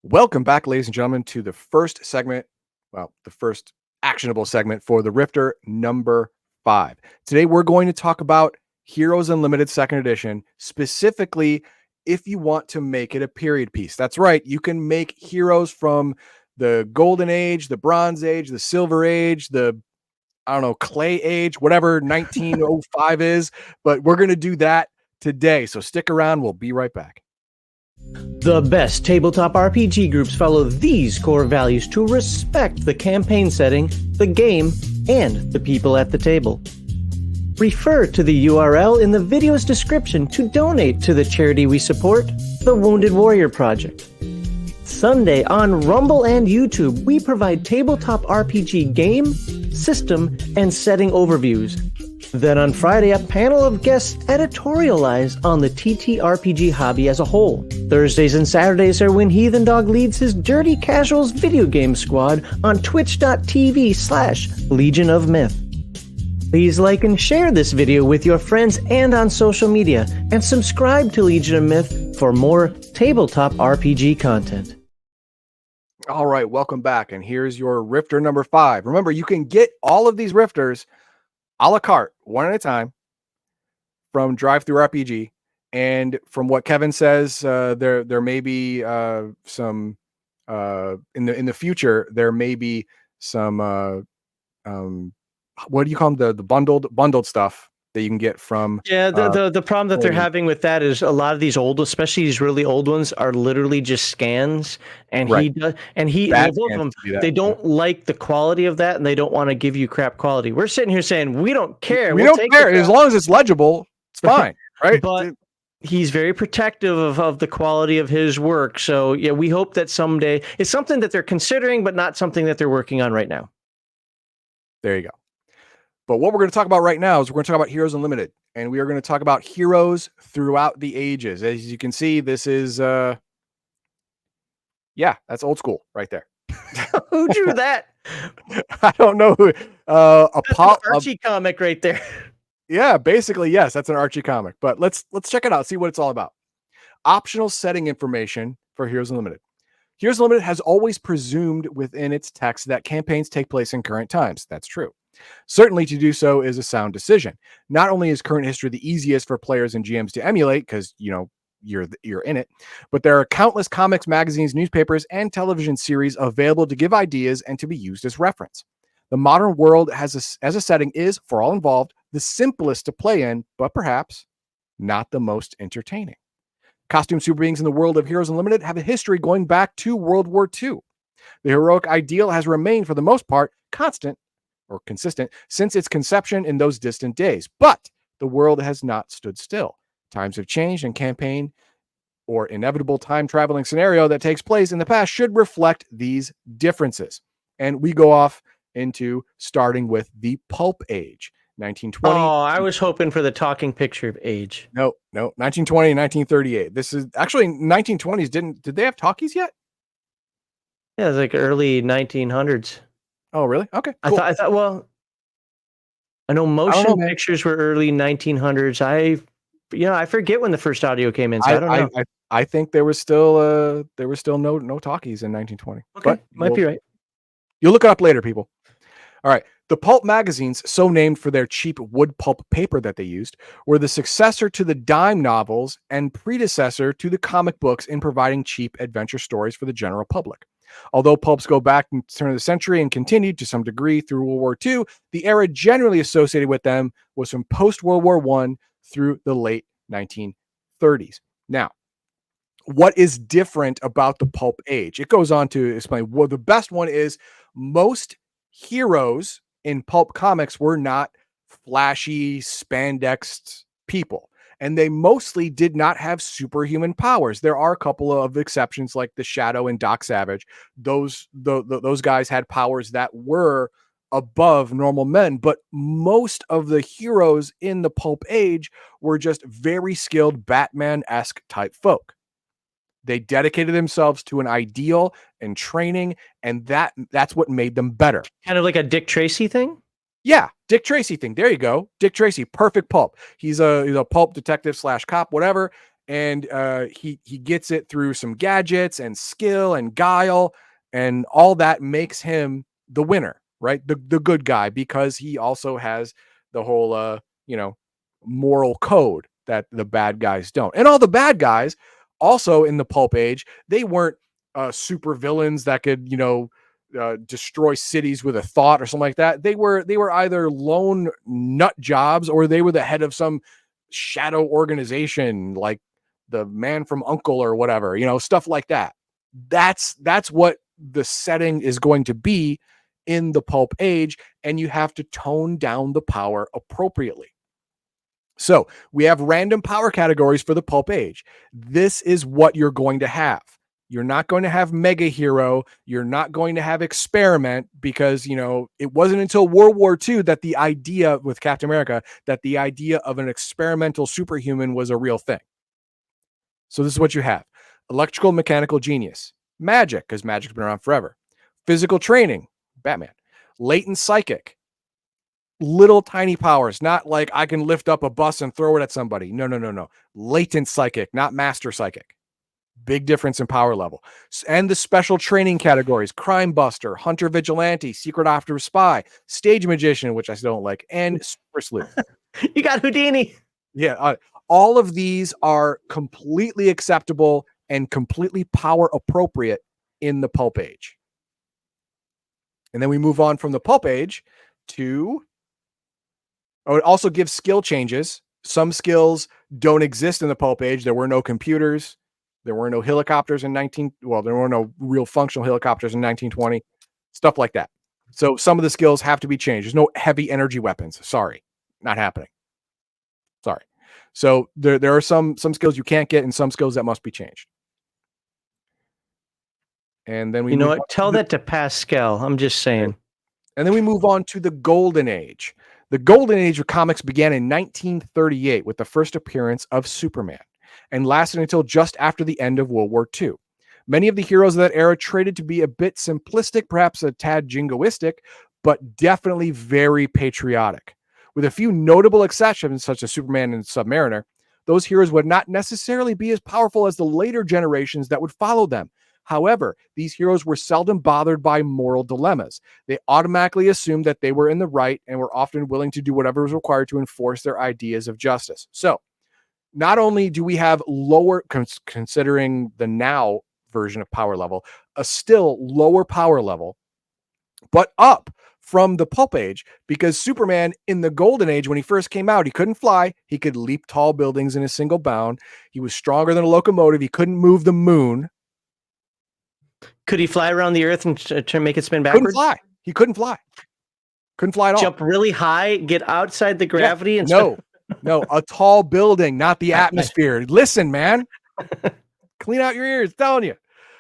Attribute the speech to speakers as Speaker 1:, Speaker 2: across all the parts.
Speaker 1: Welcome back, ladies and gentlemen, to the first segment, the first actionable segment for the Rifter number 5. Today, we're going to talk about Heroes Unlimited Second Edition, specifically if you want to make it a period piece. That's right, you can make heroes from the Golden Age, the Bronze Age, the Silver Age, Clay Age, whatever 1905 is, but we're going to do that today. So stick around, we'll be right back.
Speaker 2: The best tabletop RPG groups follow these core values to respect the campaign setting, the game, and the people at the table. Refer to the URL in the video's description to donate to the charity we support, the Wounded Warrior Project. Sunday on Rumble and YouTube, we provide tabletop RPG game, system, and setting overviews. Then on Friday, a panel of guests editorialize on the TTRPG hobby as a whole. Thursdays and Saturdays are when Heathen Dog leads his Dirty Casuals video game squad on twitch.tv/Legion of Myth. Please like and share this video with your friends and on social media, and subscribe to Legion of Myth for more tabletop RPG content.
Speaker 1: All right, welcome back, and here's your Rifter number 5. Remember, you can get all of these Rifters a la carte, one at a time, from DriveThruRPG. And from what Kevin says, there may be some in the future. There may be some what do you call them? The bundled stuff that you can get from.
Speaker 2: Yeah, the problem that they're having with that is a lot of these old, especially these really old ones, are literally just scans, and
Speaker 1: Right.
Speaker 2: both of them, they don't like the quality of that, and they don't want to give you crap quality. We're sitting here saying we don't care.
Speaker 1: We don't care as long as it's legible. It's fine, right?
Speaker 2: But he's very protective of the quality of his work. So yeah, we hope that someday it's something that they're considering, but not something that they're working on right now.
Speaker 1: There you go. But what we're going to talk about right now is we're going to talk about Heroes Unlimited, and we are going to talk about heroes throughout the ages. As you can see, this is that's old school right there.
Speaker 2: Who drew that?
Speaker 1: I don't know who.
Speaker 2: That's an Archie comic right there.
Speaker 1: Yeah, basically, yes, that's an Archie comic. But let's check it out, see what it's all about. Optional setting information for Heroes Unlimited. Heroes Unlimited has always presumed within its text that campaigns take place in current times. That's true. Certainly to do so is a sound decision. Not only is current history the easiest for players and GMs to emulate, because you're in it, but there are countless comics, magazines, newspapers, and television series available to give ideas and to be used as reference. The modern world as a setting is, for all involved, the simplest to play in, but perhaps not the most entertaining. Costume super beings in the world of Heroes Unlimited have a history going back to World War II. The heroic ideal has remained, for the most part, consistent since its conception in those distant days. But the world has not stood still. Times have changed, and campaign or inevitable time-traveling scenario that takes place in the past should reflect these differences. And we go off into starting with the Pulp Age, 1920.
Speaker 2: Oh, I was hoping for the talking picture age.
Speaker 1: No, 1920 and 1938. This is actually 1920s. Did they have talkies yet?
Speaker 2: Yeah, it's like early 1900s.
Speaker 1: Oh, really? Okay, cool.
Speaker 2: I thought, well, I know motion pictures were early 1900s. I forget when the first audio came in, so I don't know.
Speaker 1: I think there was still no talkies in 1920.
Speaker 2: Okay,
Speaker 1: but
Speaker 2: might be right.
Speaker 1: You'll look it up later, people. All right. The pulp magazines, so named for their cheap wood pulp paper that they used, were the successor to the dime novels and predecessor to the comic books in providing cheap adventure stories for the general public. Although pulps go back to the turn of the century and continued to some degree through World War II, the era generally associated with them was from post-World War I through the late 1930s. Now, what is different about the pulp age? It goes on to explain. Well, the best one is most heroes in pulp comics were not flashy, spandexed people. And they mostly did not have superhuman powers. There are a couple of exceptions, like the Shadow and Doc Savage. Those guys had powers that were above normal men, but most of the heroes in the pulp age were just very skilled Batman-esque type folk. They dedicated themselves to an ideal and training, and that's what made them better.
Speaker 2: Kind of like a Dick Tracy thing?
Speaker 1: Yeah, Dick Tracy thing. There you go. Dick Tracy, perfect pulp. He's a pulp detective / cop, whatever. and he gets it through some gadgets and skill and guile, and all that makes him the winner, right? The good guy, because he also has the whole moral code that the bad guys don't. And all the bad guys also in the pulp age, they weren't super villains that could destroy cities with a thought or something like that. They were either lone nut jobs, or they were the head of some shadow organization like the Man from Uncle or whatever, stuff like that. That's what the setting is going to be in the pulp age, and you have to tone down the power appropriately. So we have random power categories for the pulp age. This is what you're going to have. You're not going to have mega hero. You're not going to have experiment, because, it wasn't until World War II that the idea with Captain America, that the idea of an experimental superhuman was a real thing. So this is what you have. Electrical mechanical genius. Magic, because magic's been around forever. Physical training. Batman. Latent psychic. Little tiny powers, not like I can lift up a bus and throw it at somebody. No. Latent psychic, not master psychic. Big difference in power level. And the special training categories: crime buster, hunter vigilante, secret operative spy, stage magician, which I still don't like, and super sleuth.
Speaker 2: You got Houdini.
Speaker 1: Yeah, all of these are completely acceptable and completely power appropriate in the pulp age. And then we move on from the pulp age to... Oh, it also gives skill changes. Some skills don't exist in the pulp age. There were no computers. There were no helicopters in there were no real functional helicopters in 1920. Stuff like that. So some of the skills have to be changed. There's no heavy energy weapons. Sorry, not happening. Sorry. So there are some skills you can't get, and some skills that must be changed. And then we
Speaker 2: tell that to Pascal. I'm just saying.
Speaker 1: And then we move on to the Golden Age. The Golden Age of comics began in 1938 with the first appearance of Superman, and lasted until just after the end of World War II. Many of the heroes of that era traded to be a bit simplistic, perhaps a tad jingoistic, but definitely very patriotic. With a few notable exceptions, such as Superman and Submariner, those heroes would not necessarily be as powerful as the later generations that would follow them. However, these heroes were seldom bothered by moral dilemmas. They automatically assumed that they were in the right, and were often willing to do whatever was required to enforce their ideas of justice. So, not only do we have lower, considering the now version of power level, a still lower power level, but up from the pulp age, because Superman in the Golden Age, when he first came out, he couldn't fly. He could leap tall buildings in a single bound. He was stronger than a locomotive. He couldn't move the moon.
Speaker 2: Could he fly around the Earth and to make it spin backwards?
Speaker 1: Couldn't fly. He couldn't fly. Couldn't fly at all.
Speaker 2: Jump really high, get outside the gravity, and
Speaker 1: no, a tall building, not the atmosphere. Listen, man, clean out your ears. Telling you.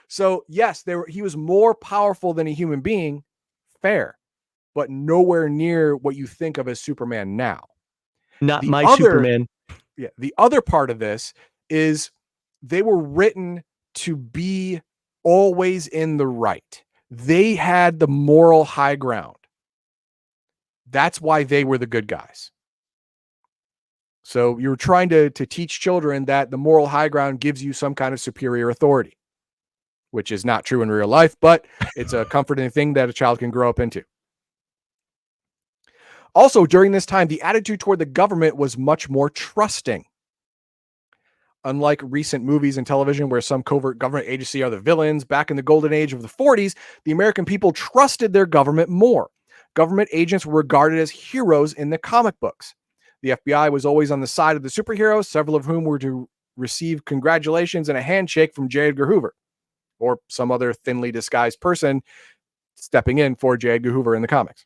Speaker 1: So yes, he was more powerful than a human being. Fair, but nowhere near what you think of as Superman now.
Speaker 2: Not my Superman.
Speaker 1: Yeah. The other part of this is they were written to be always in the right. They had the moral high ground. That's why they were the good guys. So you're trying to teach children that the moral high ground gives you some kind of superior authority, which is not true in real life, but it's a comforting thing that a child can grow up into. Also, during this time, the attitude toward the government was much more trusting. Unlike recent movies and television where some covert government agency are the villains, back in the Golden Age of the 40s, the American people trusted their government more. Government agents were regarded as heroes in the comic books. The FBI was always on the side of the superheroes, several of whom were to receive congratulations and a handshake from J. Edgar Hoover, or some other thinly disguised person stepping in for J. Edgar Hoover in the comics.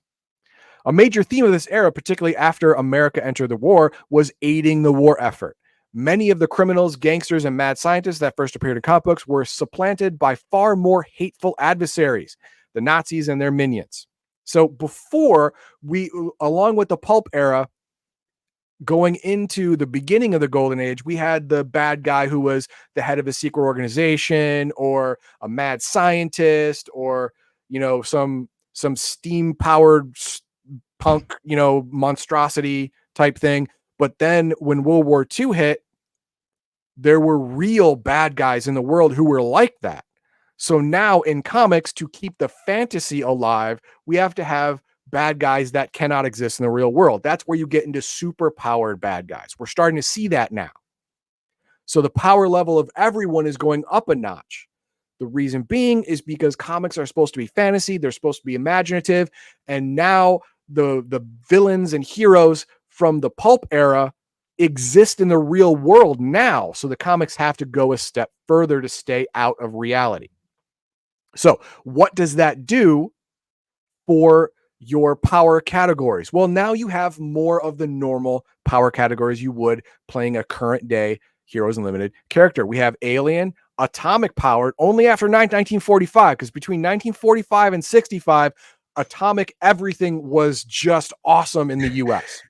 Speaker 1: A major theme of this era, particularly after America entered the war, was aiding the war effort. Many of the criminals, gangsters, and mad scientists that first appeared in comic books were supplanted by far more hateful adversaries, the Nazis and their minions. So before along with the pulp era, going into the beginning of the Golden Age, we had the bad guy who was the head of a secret organization, or a mad scientist, or some steam-powered punk monstrosity type thing. But then when World War II hit, there were real bad guys in the world who were like that. So now in comics, to keep the fantasy alive, we have to have bad guys that cannot exist in the real world. That's where you get into super powered bad guys. We're starting to see that now. So the power level of everyone is going up a notch. The reason being is because comics are supposed to be fantasy, they're supposed to be imaginative, and now the villains and heroes from the pulp era exist in the real world now. So the comics have to go a step further to stay out of reality. So what does that do for your power categories? Well, now you have more of the normal power categories you would playing a current day Heroes Unlimited character. We have alien, atomic powered only after 1945, because between 1945 and 65, atomic everything was just awesome in the US.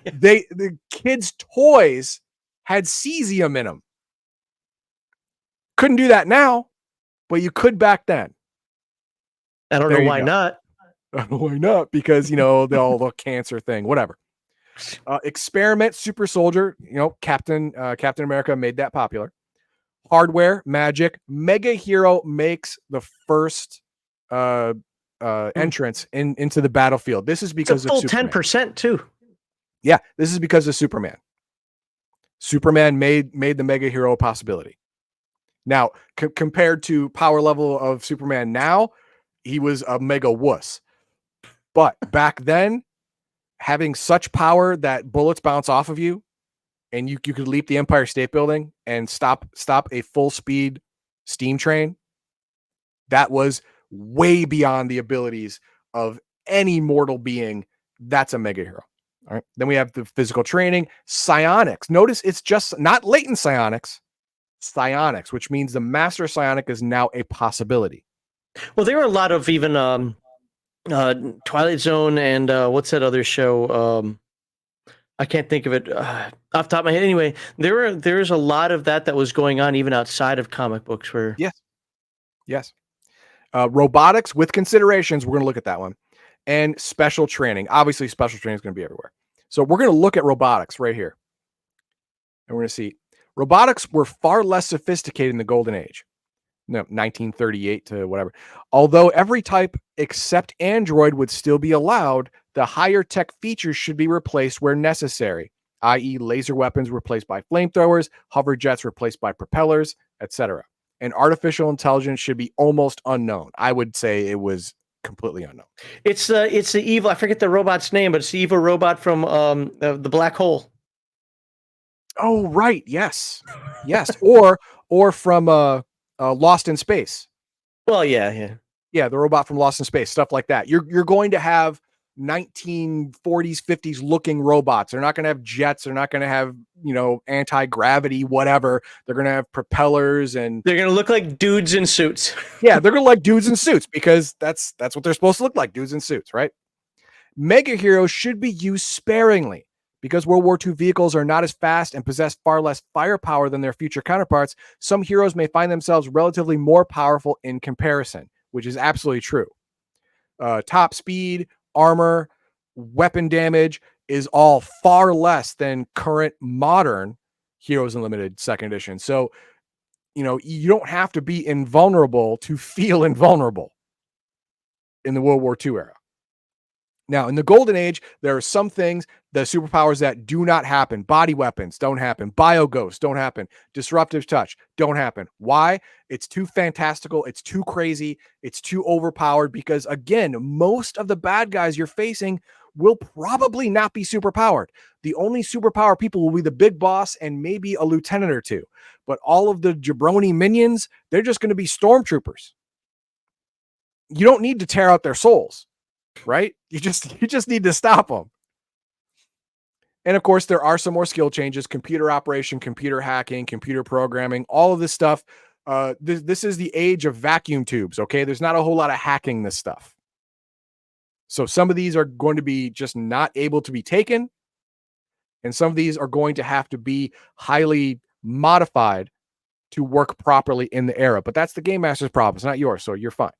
Speaker 1: The kids' toys had cesium in them. Couldn't do that now, but you could back then.
Speaker 2: I don't know why not.
Speaker 1: I don't know why not, because, you know, the cancer thing, whatever. Experiment Super Soldier, you know, Captain America made that popular. Hardware, Magic, Mega Hero makes the first entrance into the battlefield. This is because
Speaker 2: it's a full
Speaker 1: of Superman.
Speaker 2: 10% too.
Speaker 1: Yeah, this is because of Superman. Superman made the Mega Hero a possibility. Now, compared to power level of Superman now, he was a mega wuss. But back then, having such power that bullets bounce off of you and you could leap the Empire State Building and stop a full speed steam train, that was way beyond the abilities of any mortal being. That's a mega hero. All right. Then we have the physical training, psionics. Notice it's just not latent psionics, which means the master psionic is now a possibility.
Speaker 2: Well, there were a lot of even Twilight Zone and what's that other show? I can't think of it off the top of my head. Anyway, there's a lot of that was going on even outside of comic books. Where
Speaker 1: yes, robotics with considerations. We're going to look at that one, and special training. Obviously, special training is going to be everywhere. So we're going to look at robotics right here, and we're going to see robotics were far less sophisticated in the Golden Age. No, 1938 to whatever. Although every type except Android would still be allowed, the higher tech features should be replaced where necessary, i.e. laser weapons replaced by flamethrowers, hover jets replaced by propellers, etc. And artificial intelligence should be almost unknown. I would say it was completely unknown.
Speaker 2: It's the evil, I forget the robot's name, but it's the evil robot from the black hole.
Speaker 1: Oh, right. Yes. or from Lost in Space.
Speaker 2: Well, yeah.
Speaker 1: The robot from Lost in Space, stuff like that. You're going to have 1940s, 50s looking robots. They're not going to have jets. They're not going to have, you know, anti-gravity, whatever. They're going to have propellers, and
Speaker 2: they're going to look like dudes in suits.
Speaker 1: Yeah, they're going to like dudes in suits, because that's what they're supposed to look like, dudes in suits, right? Mega heroes should be used sparingly. Because World War II vehicles are not as fast and possess far less firepower than their future counterparts, some heroes may find themselves relatively more powerful in comparison, which is absolutely true. Top speed, armor, weapon damage is all far less than current modern Heroes Unlimited second edition. So, you know, you don't have to be invulnerable to feel invulnerable in the World War II era. Now, in the Golden Age, there are some things, the superpowers that do not happen. Body weapons don't happen. Bio-ghosts don't happen. Disruptive touch don't happen. Why? It's too fantastical. It's too crazy. It's too overpowered, because, again, most of the bad guys you're facing will probably not be superpowered. The only superpower people will be the big boss and maybe a lieutenant or two. But all of the jabroni minions, they're just going to be stormtroopers. You don't need to tear out their souls. Right? You just need to stop them. And of course, there are some more skill changes: computer operation, computer hacking, computer programming, all of this stuff. This is the age of vacuum tubes. Okay. There's not a whole lot of hacking this stuff. So some of these are going to be just not able to be taken. And some of these are going to have to be highly modified to work properly in the era. But that's the game master's problem. It's not yours. So you're fine.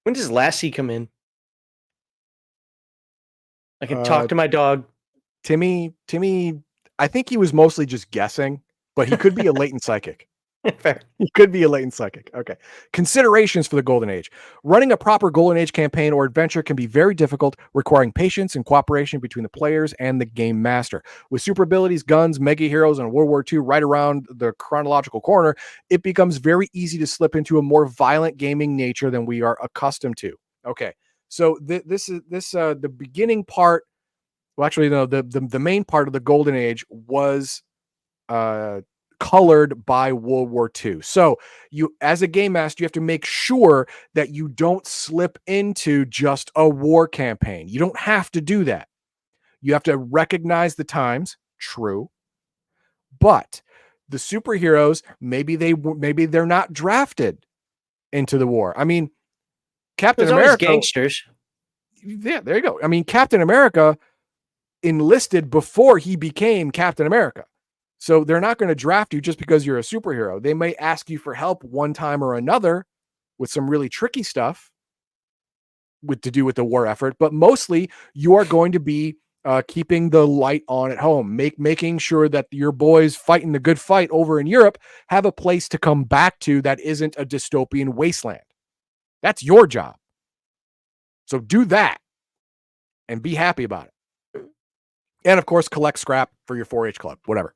Speaker 2: When does Lassie come in? I can talk to my dog.
Speaker 1: Timmy, I think he was mostly just guessing. but he could be a latent psychic.
Speaker 2: Fair.
Speaker 1: He could be a latent psychic. Okay. Considerations for the Golden Age. Running a proper Golden Age campaign or adventure can be very difficult, requiring patience and cooperation between the players and the game master. With super abilities, guns, mega heroes, and World War II right around the chronological corner, it becomes very easy to slip into a more violent gaming nature than we are accustomed to. Okay. So this is the beginning part. Well, actually, no, the main part of the Golden Age was colored by World War II. So you, as a game master, you have to make sure that you don't slip into just a war campaign. You don't have to do that. You have to recognize the times, true, but the superheroes, maybe they're not drafted into the war. I mean, Captain
Speaker 2: There's always
Speaker 1: America,
Speaker 2: gangsters.
Speaker 1: yeah, there you go. I mean, Captain America enlisted before he became Captain America. So they're not going to draft you just because you're a superhero. They may ask you for help one time or another with some really tricky stuff to do with the war effort, but mostly you are going to be keeping the light on at home, making sure that your boys fighting the good fight over in Europe have a place to come back to that isn't a dystopian wasteland. That's your job. So do that and be happy about it. And of course, collect scrap for your 4-H club, whatever.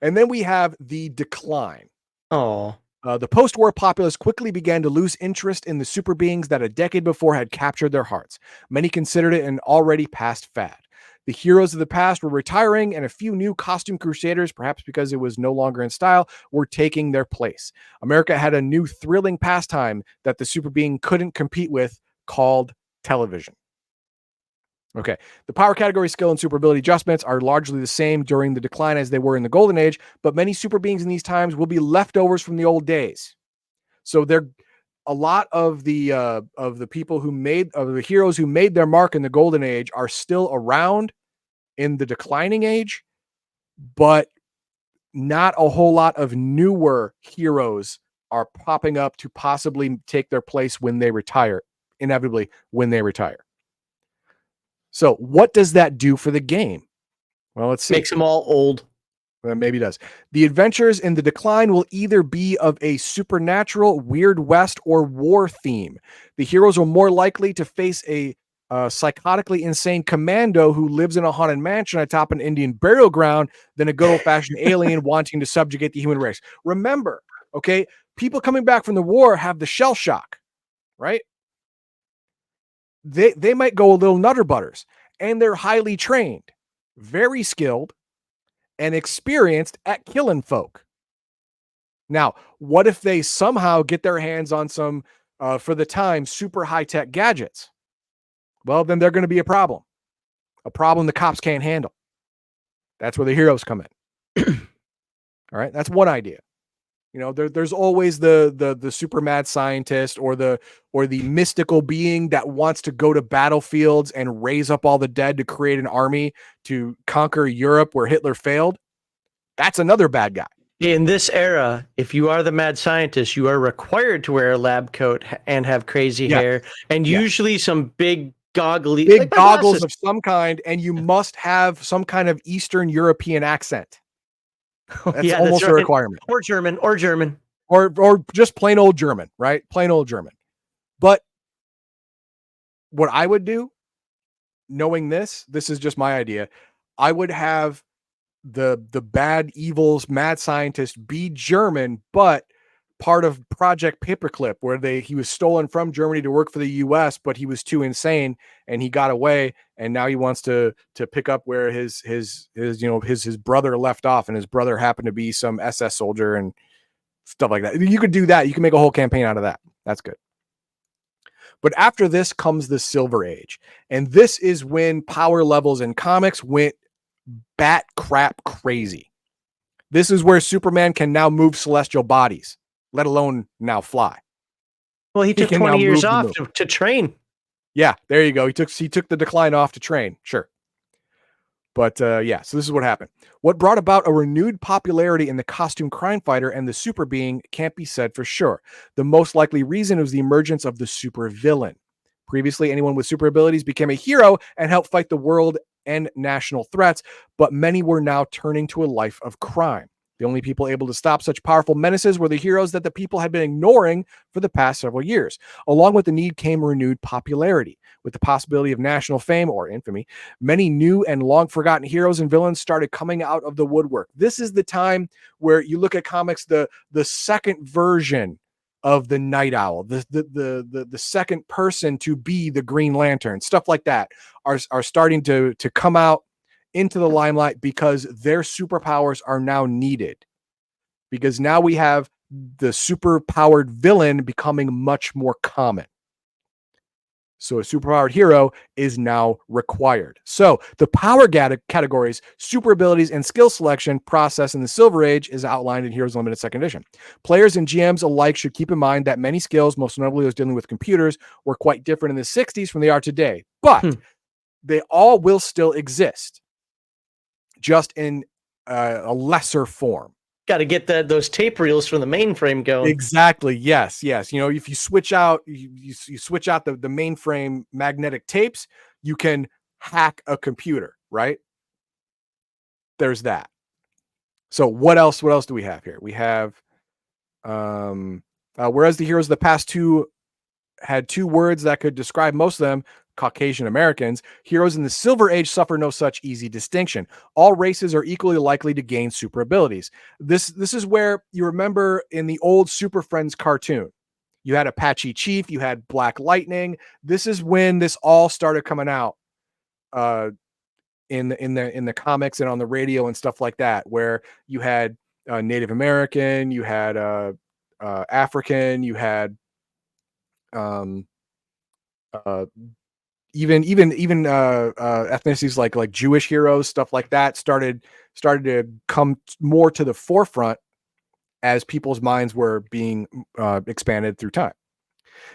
Speaker 1: And then we have the decline.
Speaker 2: Oh,
Speaker 1: The post-war populace quickly began to lose interest in the super beings that a decade before had captured their hearts. Many considered it an already past fad. The heroes of the past were retiring, and a few new costume crusaders, perhaps because it was no longer in style, were taking their place. America had a new thrilling pastime that the super being couldn't compete with, called television. Okay. The power category, skill, and super ability adjustments are largely the same during the decline as they were in the Golden Age, but many super beings in these times will be leftovers from the old days. So they're a lot of the people who made of the heroes who made their mark in the Golden Age are still around in the declining age, but not a whole lot of newer heroes are popping up to possibly take their place when they retire, inevitably when they retire. So what does that do for the game? Well, let's see.
Speaker 2: makes them all old.
Speaker 1: Well, maybe it does. The adventures in the decline will either be of a supernatural, Weird West, or war theme. The heroes are more likely to face a psychotically insane commando who lives in a haunted mansion atop an Indian burial ground than a good old-fashioned alien wanting to subjugate the human race. Remember, okay, people coming back from the war have the shell shock, right? They might go a little nutter butters, and they're highly trained, very skilled, and experienced at killing folk. Now, what if they somehow get their hands on some, for the time, super high-tech gadgets? Well, then they're going to be a problem the cops can't handle. That's where the heroes come in. All right, that's one idea. You know, there's always the super mad scientist or the mystical being that wants to go to battlefields and raise up all the dead to create an army to conquer Europe where Hitler failed. That's another bad guy.
Speaker 2: In this era, if you are the mad scientist, you are required to wear a lab coat and have crazy hair, and usually some big goggly
Speaker 1: goggles of some kind, and you must have some kind of Eastern European accent. That's almost a requirement.
Speaker 2: Or German.
Speaker 1: Or just plain old German, right? Plain old German. But what I would do, knowing this is just my idea, I would have the bad evils mad scientist be German, but part of Project Paperclip, where he was stolen from Germany to work for the US, but he was too insane and he got away, and now he wants to pick up where his brother left off, and his brother happened to be some SS soldier and stuff like that. You could do that. You can make a whole campaign out of that. That's good. But after this comes the Silver Age, and this is when power levels in comics went bat crap crazy. This is where Superman can now move celestial bodies, let alone now fly.
Speaker 2: Well, he took 20 years off to train.
Speaker 1: Yeah, there you go. He took the decline off to train. Sure. But so this is what happened. What brought about a renewed popularity in the costume crime fighter and the super being can't be said for sure. The most likely reason was the emergence of the super villain. Previously, anyone with super abilities became a hero and helped fight the world and national threats, but many were now turning to a life of crime. The only people able to stop such powerful menaces were the heroes that the people had been ignoring for the past several years. Along with the need came renewed popularity. With the possibility of national fame or infamy, many new and long forgotten heroes and villains started coming out of the woodwork. This is the time where you look at comics, the second version of the Night Owl, the second person to be the Green Lantern, stuff like that are starting to come out into the limelight because their superpowers are now needed. Because now we have the super-powered villain becoming much more common. So a superpowered hero is now required. So the power categories, super abilities, and skill selection process in the Silver Age is outlined in Heroes Unlimited 2nd Edition. Players and GMs alike should keep in mind that many skills, most notably those dealing with computers, were quite different in the 60s from they are today. But they all will still exist, just in a lesser form.
Speaker 2: Got to get those tape reels from the mainframe going.
Speaker 1: Exactly. Yes. You know, if you switch out, you switch out the mainframe magnetic tapes, you can hack a computer, right? There's that. So what else do we have here? We have, whereas the heroes of the past two had two words that could describe most of them, Caucasian Americans, heroes in the Silver Age suffer no such easy distinction. All races are equally likely to gain super abilities. This is where you remember in the old Super Friends cartoon, you had Apache Chief, you had Black Lightning. This is when this all started coming out in the comics and on the radio and stuff like that, where you had Native American, you had African, you had even ethnicities like Jewish heroes, stuff like that started to come more to the forefront as people's minds were being expanded through time.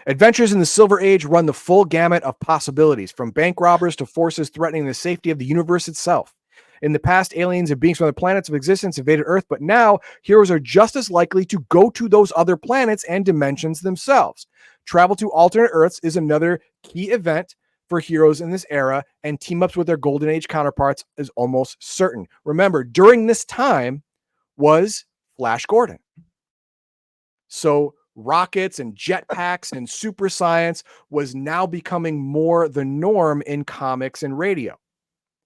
Speaker 1: Adventures in the Silver Age run the full gamut of possibilities, from bank robbers to forces threatening the safety of the universe itself. In the past, aliens and beings from other planets of existence invaded Earth, but now heroes are just as likely to go to those other planets and dimensions themselves. Travel to alternate Earths is another key event for heroes in this era, and team-ups with their Golden Age counterparts is almost certain. Remember, during this time was Flash Gordon. So rockets and jetpacks and super science was now becoming more the norm in comics and radio.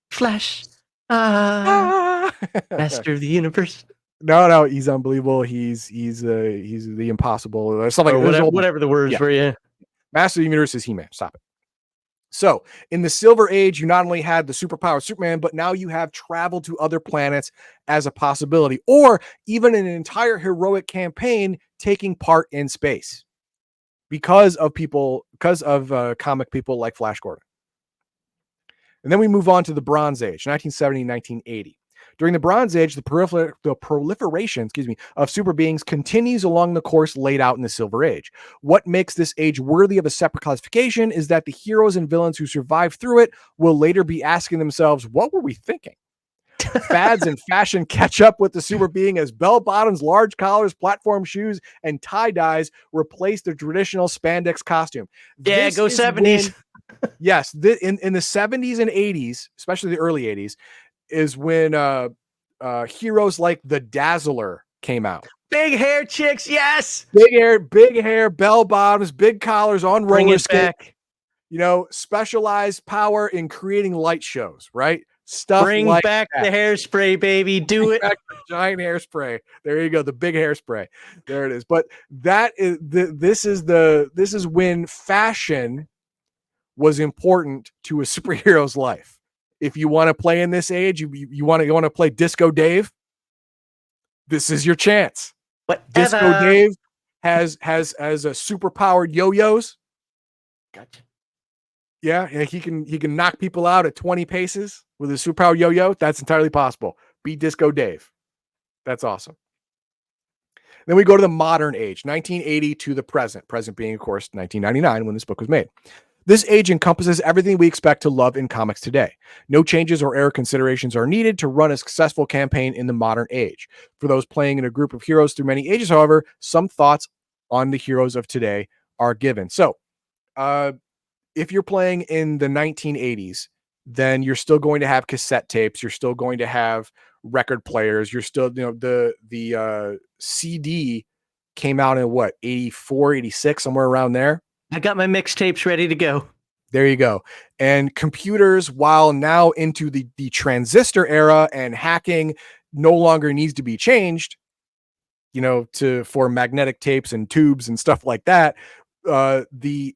Speaker 2: Flash. Master of the universe.
Speaker 1: No, he's unbelievable. He's the impossible. Something like
Speaker 2: whatever the words were. Yeah.
Speaker 1: Master of the universe is He-Man. Stop it. So in the Silver Age, you not only had the superpower Superman, but now you have travel to other planets as a possibility, or even an entire heroic campaign taking part in space because of comic people like Flash Gordon. And then we move on to the Bronze Age, 1970, 1980. During the Bronze Age, the proliferation, of super beings continues along the course laid out in the Silver Age. What makes this age worthy of a separate classification is that the heroes and villains who survive through it will later be asking themselves, what were we thinking? Fads and fashion catch up with the super being as bell bottoms, large collars, platform shoes, and tie-dyes replace the traditional spandex costume.
Speaker 2: Yeah, go 70s.
Speaker 1: Yes, in the 70s and 80s, especially the early 80s, is when heroes like the Dazzler came out.
Speaker 2: Big hair chicks, yes.
Speaker 1: Big hair, bell bottoms, big collars on roller skates. You know, specialized power in creating light shows, right? Stuff
Speaker 2: Bring
Speaker 1: like
Speaker 2: back
Speaker 1: that.
Speaker 2: The hairspray, baby. Do it.
Speaker 1: Back the giant hairspray. There you go. The big hairspray. There it is. But that is this is when fashion was important to a superhero's life. If you want to play in this age, you want to play Disco Dave, this is your chance.
Speaker 2: Whatever.
Speaker 1: Disco Dave has a super powered yo-yos.
Speaker 2: Gotcha.
Speaker 1: Yeah, he can knock people out at 20 paces with a super powered yo-yo. That's entirely possible. Be Disco Dave. That's awesome. Then we go to the modern age, 1980 to the present. Present being, of course, 1999 when this book was made. This age encompasses everything we expect to love in comics today. No changes or error considerations are needed to run a successful campaign in the modern age. For those playing in a group of heroes through many ages, however, some thoughts on the heroes of today are given. So, if you're playing in the 1980s, then you're still going to have cassette tapes. You're still going to have record players. You're still, the CD came out in what, 84, 86, somewhere around there.
Speaker 2: I got my mixtapes ready to go.
Speaker 1: There you go. And computers, while now into the transistor era and hacking no longer needs to be changed, for magnetic tapes and tubes and stuff like that, the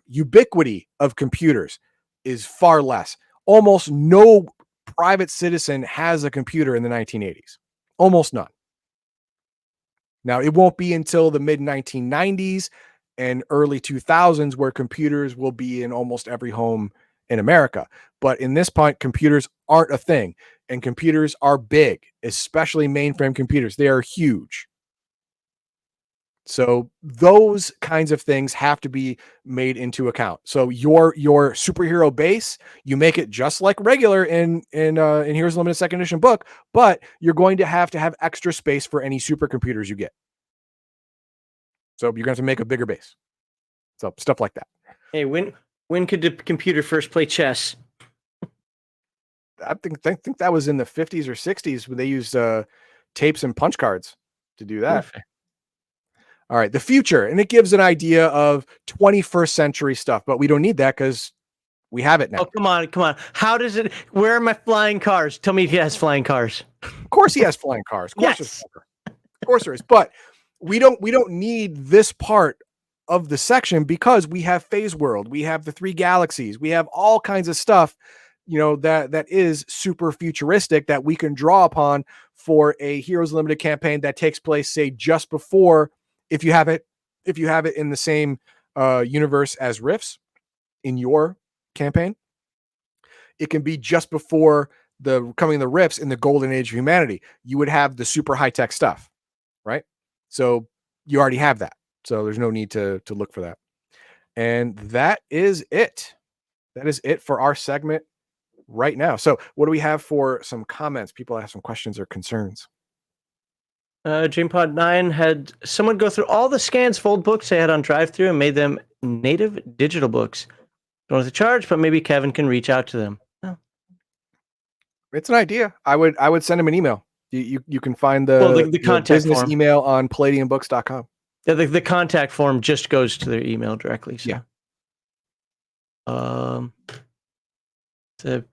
Speaker 1: ubiquity of computers is far less. Almost no private citizen has a computer in the 1980s. Almost none. Now, it won't be until the mid 1990s and early 2000s where computers will be in almost every home in America. But in this point, computers aren't a thing, and computers are big, especially mainframe computers. They are huge. So those kinds of things have to be made into account. So your superhero base, you make it just like regular in Heroes Limited Second Edition book, but you're going to have extra space for any supercomputers you get. So you're going to have to make a bigger base. So stuff like that.
Speaker 2: Hey, when could the computer first play chess?
Speaker 1: I think that was in the 50s or 60s when they used tapes and punch cards to do that.
Speaker 2: Perfect.
Speaker 1: All right, the future, and it gives an idea of 21st century stuff, but we don't need that because we have it now.
Speaker 2: Oh, come on. How does it? Where are my flying cars? Tell me he has flying cars.
Speaker 1: Of course he has flying cars. Of course,
Speaker 2: yes.
Speaker 1: Of course there is. But we don't need this part of the section because we have Phase World, we have the 3 galaxies, we have all kinds of stuff, that is super futuristic that we can draw upon for a Heroes Limited campaign that takes place, say, just before. If you have it in the same universe as Rifts in your campaign, it can be just before the coming of the Rifts in the golden age of humanity. You would have the super high-tech stuff, right? So you already have that. So there's no need to look for that. And that is it. That is it for our segment right now. So what do we have for some comments? People have some questions or concerns.
Speaker 2: DreamPod9 had someone go through all the scans of old books they had on drive-thru and made them native digital books. Don't have to charge, but maybe Kevin can reach out to them. Oh.
Speaker 1: It's an idea. I would send him an email. You can find the
Speaker 2: contact
Speaker 1: business
Speaker 2: form.
Speaker 1: email on palladiumbooks.com.
Speaker 2: Yeah, the contact form just goes to their email directly. So.
Speaker 1: Yeah.
Speaker 2: The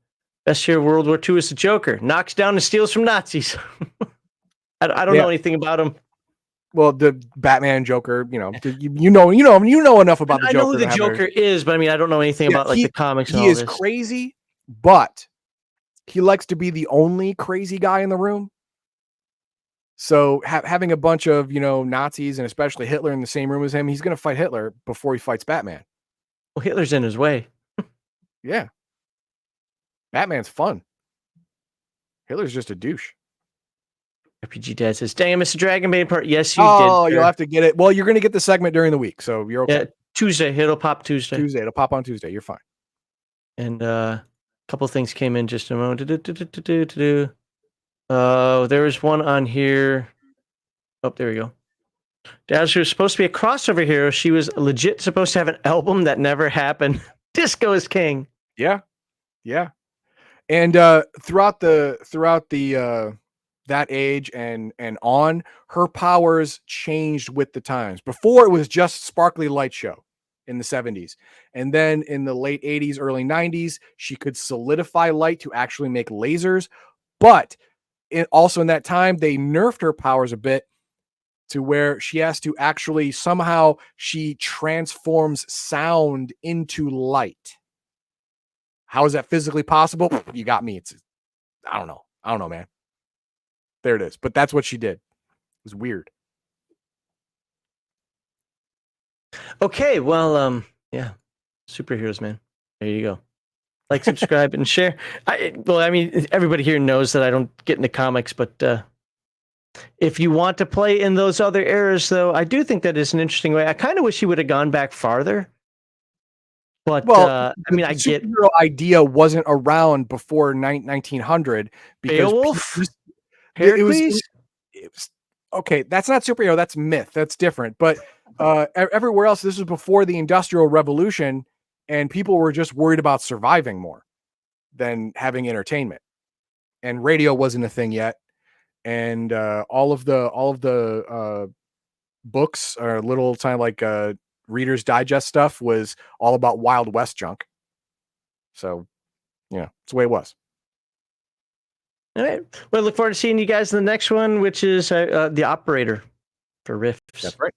Speaker 2: best hero of World War II is the Joker. Knocks down and steals from Nazis. I don't know anything about him.
Speaker 1: Well, the Batman Joker, you know enough about the Joker.
Speaker 2: I know who the Joker is, but I mean, I don't know anything about the comics. And
Speaker 1: he is crazy, but he likes to be the only crazy guy in the room. So having a bunch of Nazis and especially Hitler in the same room as him, he's going to fight Hitler before he fights Batman.
Speaker 2: Well, Hitler's in his way.
Speaker 1: Yeah, Batman's fun. Hitler's just a douche.
Speaker 2: RPG Dad says, "Dang, I missed the Dragonbane part." Yes, you did.
Speaker 1: Oh, you'll have to get it. Well, you're going to get the segment during the week, so you're okay.
Speaker 2: Yeah, Tuesday. It'll pop Tuesday.
Speaker 1: It'll pop on Tuesday. You're fine.
Speaker 2: And a couple things came in just a moment. There was one on here. Oh, there we go. Daz was supposed to be a crossover hero. She was legit supposed to have an album that never happened. Disco is King.
Speaker 1: Yeah. And throughout the that age and on, her powers changed with the times. Before it was just sparkly light show in the 70s. And then in the late 80s, early 90s, she could solidify light to actually make lasers. But also in that time, they nerfed her powers a bit to where she has to actually somehow she transforms sound into light. How is that physically possible? You got me. I don't know, man. There it is. But that's what she did. It was weird.
Speaker 2: Okay, well, yeah. Superheroes, man. There you go. Like, subscribe, and share. I mean, everybody here knows that I don't get into comics, but if you want to play in those other eras, though, I do think that is an interesting way. I kind of wish he would have gone back farther. But, I mean, I get...
Speaker 1: The superhero idea wasn't around before 1900 because...
Speaker 2: Beowulf? Heracles?
Speaker 1: It was okay, that's not superhero, that's myth. That's different. But everywhere else, this was before the Industrial Revolution, and people were just worried about surviving more. than having entertainment. And radio wasn't a thing yet. And all of the books or little kind of like Reader's Digest stuff was all about Wild West junk. So, yeah, it's the way it was.
Speaker 2: All right. Well, look forward to seeing you guys in the next one, which is the operator for Rifts.
Speaker 1: That's right.